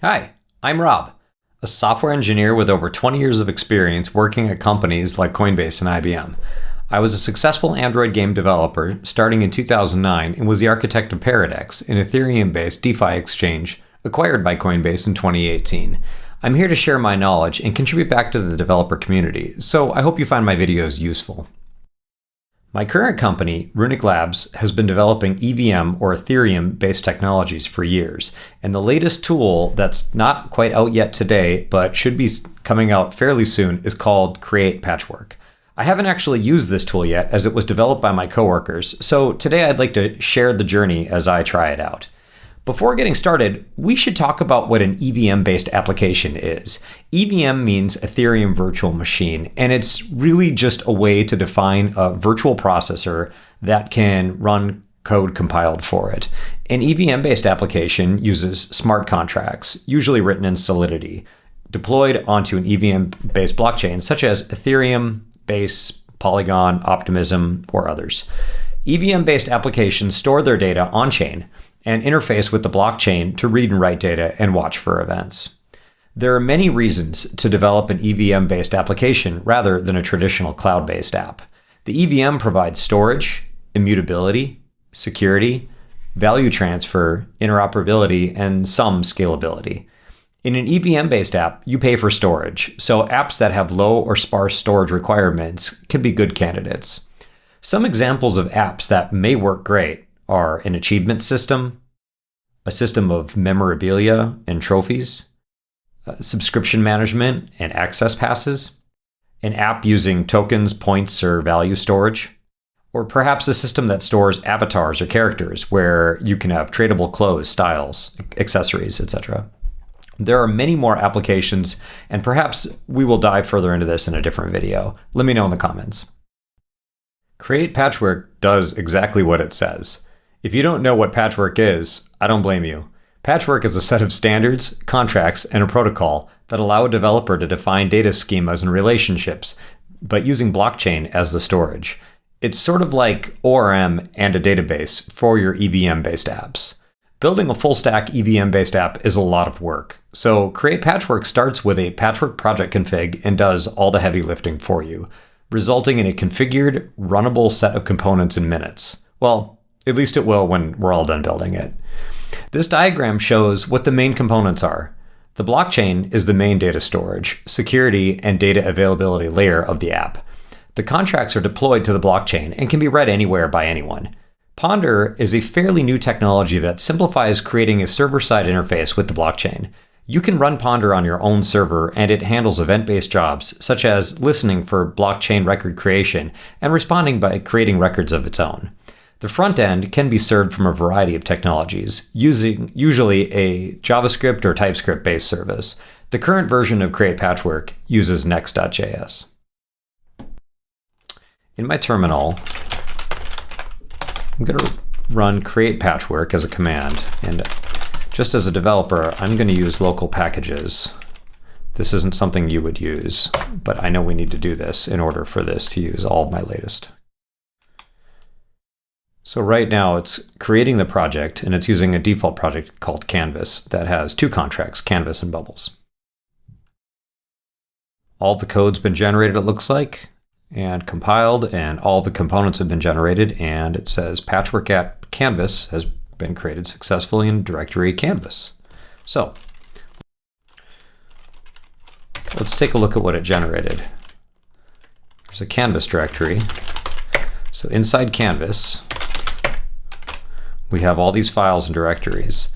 Hi, I'm Rob, a software engineer with over 20 years of experience working at companies like Coinbase and IBM. I was a successful Android game developer starting in 2009 and was the architect of Paradex, an Ethereum-based DeFi exchange acquired by Coinbase in 2018. I'm here to share my knowledge and contribute back to the developer community, so I hope you find my videos useful. My current company, Runic Labs, has been developing EVM or Ethereum-based technologies for years, and the latest tool that's not quite out yet today, but should be coming out fairly soon, is called create-patchwork. I haven't actually used this tool yet, as it was developed by my coworkers, so today I'd like to share the journey as I try it out. Before getting started, we should talk about what an EVM-based application is. EVM means Ethereum Virtual Machine, and it's really just a way to define a virtual processor that can run code compiled for it. An EVM-based application uses smart contracts, usually written in Solidity, deployed onto an EVM-based blockchain, such as Ethereum, Base, Polygon, Optimism, or others. EVM-based applications store their data on-chain and interface with the blockchain to read and write data and watch for events. There are many reasons to develop an EVM-based application rather than a traditional cloud-based app. The EVM provides storage, immutability, security, value transfer, interoperability, and some scalability. In an EVM-based app, you pay for storage, so apps that have low or sparse storage requirements can be good candidates. Some examples of apps that may work great are an achievement system, a system of memorabilia and trophies, subscription management and access passes, an app using tokens, points, or value storage, or perhaps a system that stores avatars or characters where you can have tradable clothes, styles, accessories, etc. There are many more applications, and perhaps we will dive further into this in a different video. Let me know in the comments. Create-patchwork does exactly what it says. If you don't know what patchwork is, I don't blame you. Patchwork is a set of standards, contracts, and a protocol that allow a developer to define data schemas and relationships, but using blockchain as the storage. It's sort of like ORM and a database for your EVM-based apps. Building a full-stack EVM-based app is a lot of work, so create-patchwork starts with a patchwork project config and does all the heavy lifting for you, resulting in a configured, runnable set of components in minutes. Well, at least it will when we're all done building it. This diagram shows what the main components are. The blockchain is the main data storage, security, and data availability layer of the app. The contracts are deployed to the blockchain and can be read anywhere by anyone. Ponder is a fairly new technology that simplifies creating a server-side interface with the blockchain. You can run Ponder on your own server, and it handles event-based jobs, such as listening for blockchain record creation and responding by creating records of its own. The front end can be served from a variety of technologies, using usually a JavaScript or TypeScript-based service. The current version of create-patchwork uses next.js. In my terminal, I'm going to run create-patchwork as a command, and just as a developer, I'm going to use local packages. This isn't something you would use, but I know we need to do this in order for this to use all of my latest. So right now it's creating the project, and it's using a default project called Canvas that has two contracts, Canvas and Bubbles. All the code's been generated, it looks like, and compiled, and all the components have been generated, and it says patchwork app Canvas has been created successfully in directory Canvas. So let's take a look at what it generated. There's a Canvas directory. So inside Canvas, we have all these files and directories.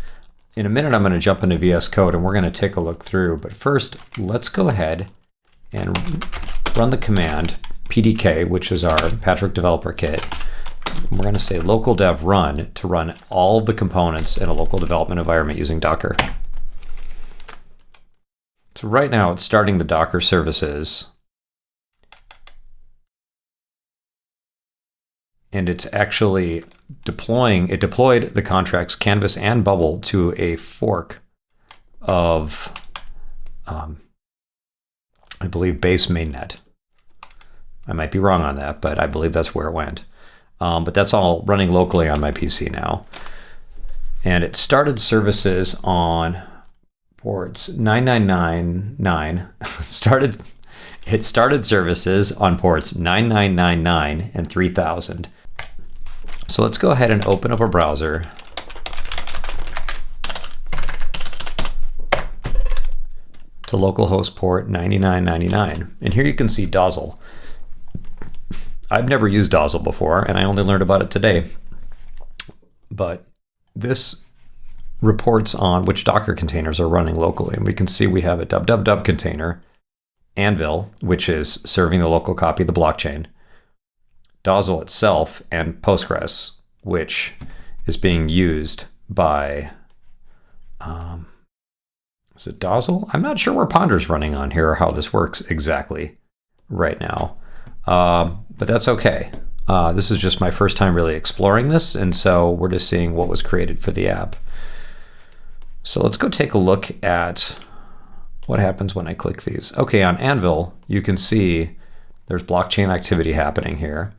In a minute, I'm going to jump into VS Code and we're going to take a look through. But first, let's go ahead and run the command pdk, which is our Patchwork Developer Kit. We're going to say local dev run to run all of the components in a local development environment using Docker. So right now, it's starting the Docker services. And it's actually deployed the contracts Canvas and Bubble to a fork of, I believe, base mainnet. I might be wrong on that, but I believe that's where it went. But that's all running locally on my PC now. And it started services on ports 9999 it started services on ports 9999 and 3000. So let's go ahead and open up a browser. To localhost port 9999. And here you can see Dozzle. I've never used Dozzle before, and I only learned about it today. But this reports on which Docker containers are running locally. And we can see we have a www container, Anvil, which is serving the local copy of the blockchain, Dozzle itself, and Postgres, which is being used by, is it Dozzle? I'm not sure where Ponder's running on here or how this works exactly right now, but that's okay. This is just my first time really exploring this, and so we're just seeing what was created for the app. So let's go take a look at what happens when I click these. Okay, on Anvil, you can see there's blockchain activity happening here.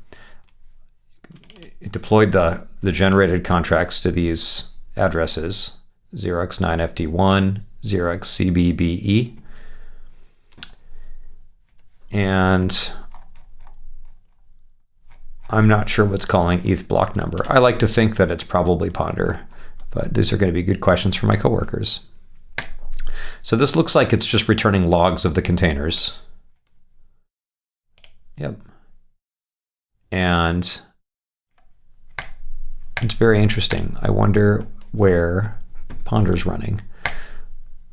It deployed the generated contracts to these addresses, 0x9FD1, 0xCBBE, and I'm not sure what's calling ETH block number. I like to think that it's probably Ponder, but these are going to be good questions for my coworkers. So this looks like it's just returning logs of the containers. Yep. And it's very interesting. I wonder where Ponder's running.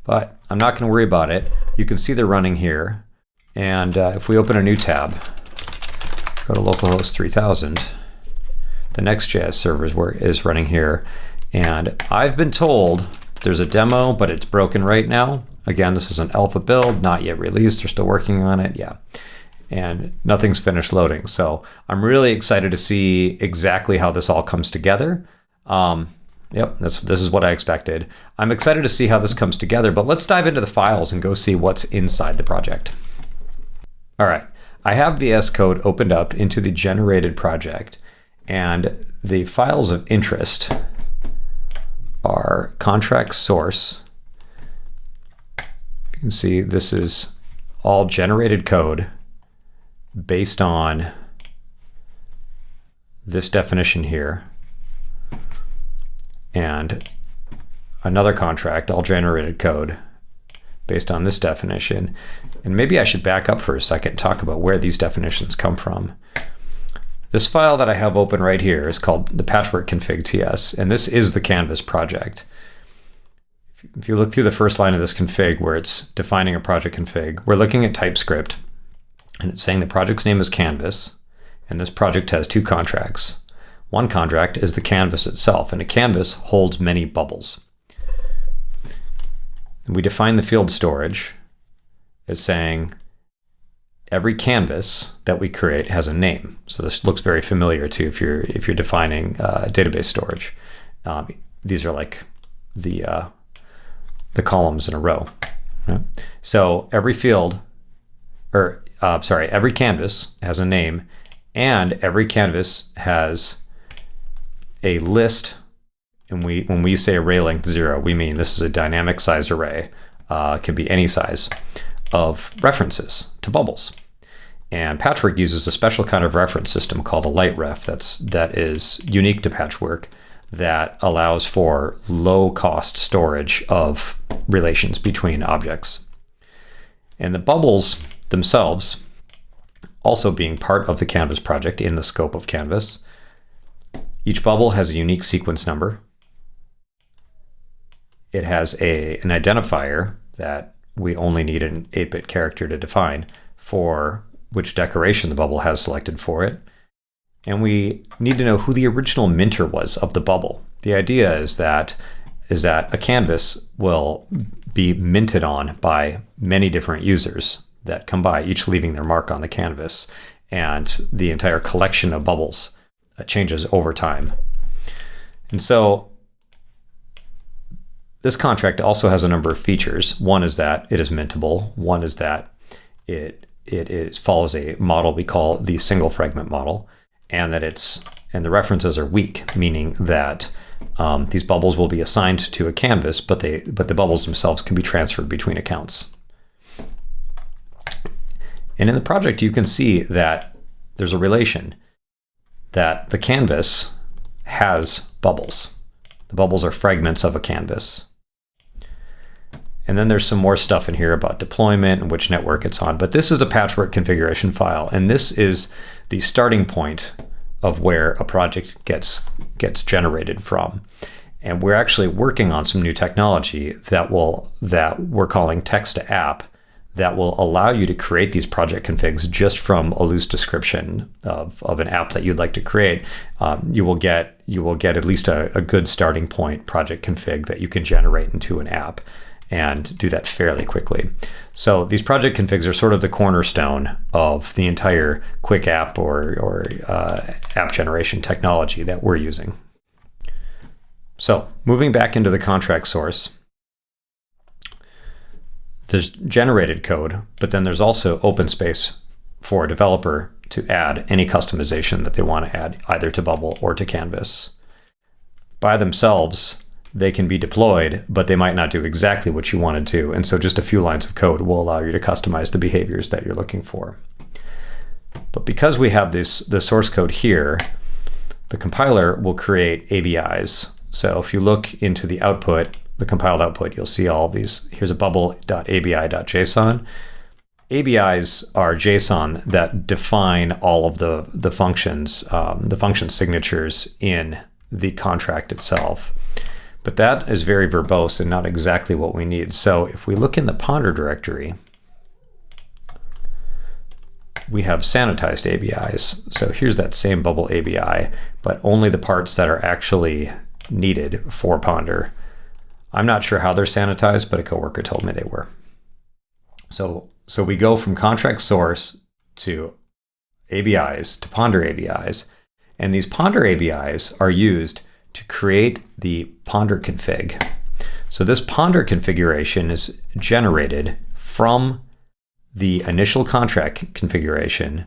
But I'm not going to worry about it. You can see they're running here. And if we open a new tab, go to localhost 3000, the Next.js server is running here. And I've been told there's a demo, but it's broken right now. Again, this is an alpha build, not yet released. They're still working on it. Yeah. And nothing's finished loading. So I'm really excited to see exactly how this all comes together. Yep, this is what I expected. I'm excited to see how this comes together, but let's dive into the files and go see what's inside the project. All right, I have VS Code opened up into the generated project, and the files of interest are contract source. You can see this is all generated code based on this definition here, and another contract, all generated code based on this definition. And maybe I should back up for a second and talk about where these definitions come from. This file that I have open right here is called the patchwork config ts, and this is the Canvas project. If you look through the first line of this config where it's defining a project config, we're looking at TypeScript, and it's saying the project's name is Canvas, and this project has two contracts. One contract is the canvas itself, and a canvas holds many bubbles. And we define the field storage as saying every canvas that we create has a name. So this looks very familiar to if you're defining database storage. These are like the columns in a row. Right? So every field, every canvas has a name, and every canvas has a list. And when we say array length 0, we mean this is a dynamic sized array. It can be any size of references to bubbles. And Patchwork uses a special kind of reference system called a light ref that is unique to Patchwork, that allows for low cost storage of relations between objects. And the bubbles themselves, also being part of the Canvas project in the scope of Canvas, each bubble has a unique sequence number. It has an identifier that we only need an 8-bit character to define for which decoration the bubble has selected for it. And we need to know who the original minter was of the bubble. The idea is that a canvas will be minted on by many different users that come by, each leaving their mark on the canvas, and the entire collection of bubbles changes over time. And so this contract also has a number of features. One is that it is mintable. One is that it follows a model we call the single fragment model, and that the references are weak, meaning that These bubbles will be assigned to a canvas, but the bubbles themselves can be transferred between accounts. And in the project, you can see that there's a relation that the canvas has bubbles. The bubbles are fragments of a canvas. And then there's some more stuff in here about deployment and which network it's on. But this is a patchwork configuration file, and this is the starting point of where a project gets generated from. And we're actually working on some new technology that we're calling text to app, that will allow you to create these project configs just from a loose description of an app that you'd like to create. You will get at least a good starting point project config that you can generate into an app, and do that fairly quickly. So these project configs are sort of the cornerstone of the entire quick app or app generation technology that we're using. So moving back into the contract source, there's generated code, but then there's also open space for a developer to add any customization that they want to add, either to Bubble or to Canvas. By themselves, they can be deployed, but they might not do exactly what you want to do. And so just a few lines of code will allow you to customize the behaviors that you're looking for. But because we have the source code here, the compiler will create ABIs. So if you look into the output, the compiled output, you'll see all of these. Here's a bubble.abi.json. ABIs are JSON that define all of the functions, the function signatures in the contract itself. But that is very verbose and not exactly what we need. So if we look in the Ponder directory, we have sanitized ABIs. So here's that same Bubble ABI, but only the parts that are actually needed for Ponder. I'm not sure how they're sanitized, but a coworker told me they were. So we go from contract source to ABIs to Ponder ABIs, and these Ponder ABIs are used to create the Ponder config. So this Ponder configuration is generated from the initial contract configuration,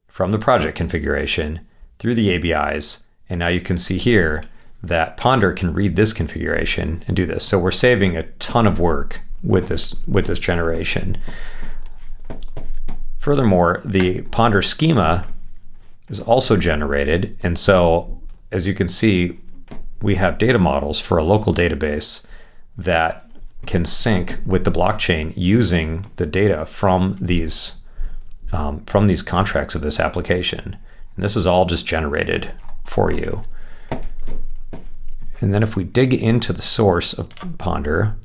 from the project configuration, through the ABIs, and now you can see here that Ponder can read this configuration and do this. So we're saving a ton of work with this generation. Furthermore, the Ponder schema is also generated, and so as you can see, we have data models for a local database that can sync with the blockchain using the data from these contracts of this application. And this is all just generated for you. And then if we dig into the source of Ponder,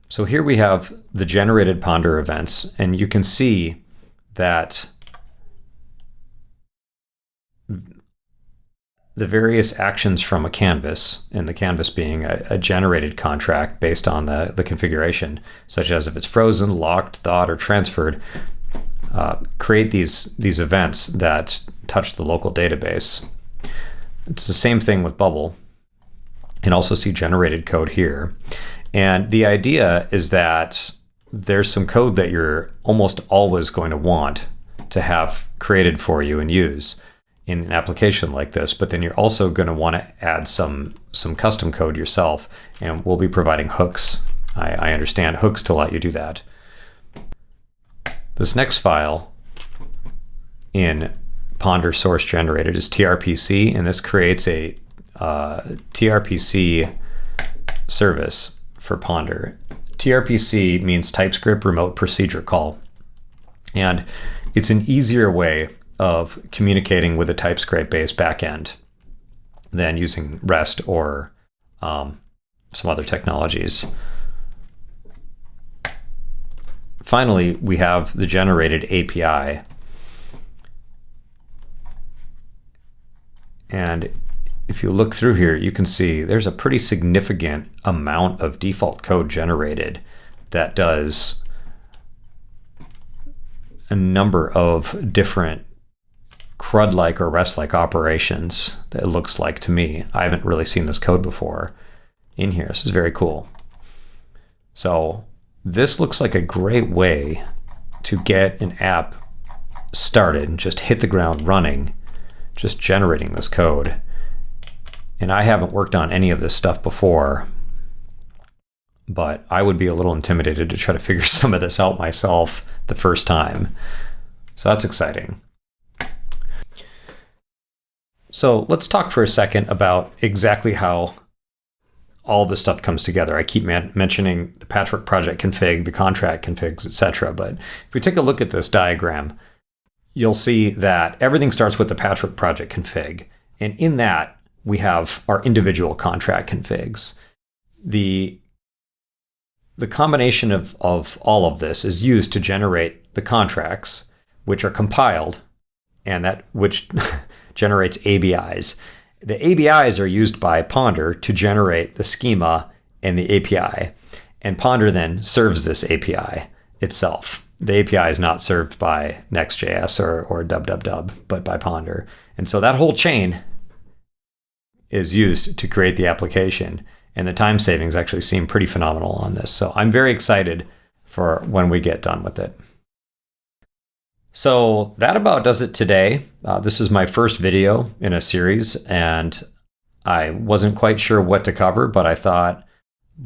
so here we have the generated Ponder events, and you can see that the various actions from a canvas, and the canvas being a generated contract based on the configuration, such as if it's frozen, locked, thawed, or transferred, create these events that touch the local database. It's the same thing with Bubble. You can also see generated code here. And the idea is that there's some code that you're almost always going to want to have created for you and use in an application like this, but then you're also going to want to add some custom code yourself, and we'll be providing hooks. I understand hooks to let you do that. This next file in Ponder source generated is TRPC, and this creates a TRPC service for Ponder. TRPC means TypeScript Remote Procedure Call, and it's an easier way of communicating with a TypeScript-based backend than using REST or some other technologies. Finally, we have the generated API. And if you look through here, you can see there's a pretty significant amount of default code generated that does a number of different CRUD-like or REST-like operations that it looks like to me. I haven't really seen this code before in here. This is very cool. So this looks like a great way to get an app started and just hit the ground running just generating this code. And I haven't worked on any of this stuff before, but I would be a little intimidated to try to figure some of this out myself the first time. So that's exciting. So let's talk for a second about exactly how all this stuff comes together. I keep mentioning the patchwork project config, the contract configs, etc. But if we take a look at this diagram, you'll see that everything starts with the patchwork project config. And in that, we have our individual contract configs. The combination of all of this is used to generate the contracts, which are compiled, and that which generates ABIs. The ABIs are used by Ponder to generate the schema and the API. And Ponder then serves this API itself. The API is not served by Next.js or dub, but by Ponder. And so that whole chain is used to create the application. And the time savings actually seem pretty phenomenal on this. So I'm very excited for when we get done with it. So that about does it today. This is my first video in a series, and I wasn't quite sure what to cover, but I thought,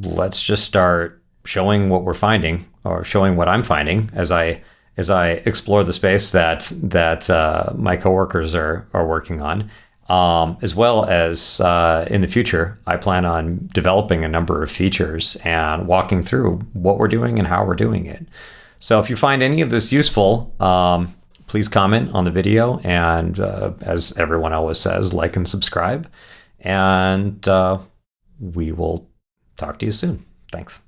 let's just start showing what we're finding, or showing what I'm finding as I explore the space that my coworkers are working on. As well as in the future, I plan on developing a number of features and walking through what we're doing and how we're doing it. So if you find any of this useful, please comment on the video, and as everyone always says, like and subscribe, and we will talk to you soon. Thanks.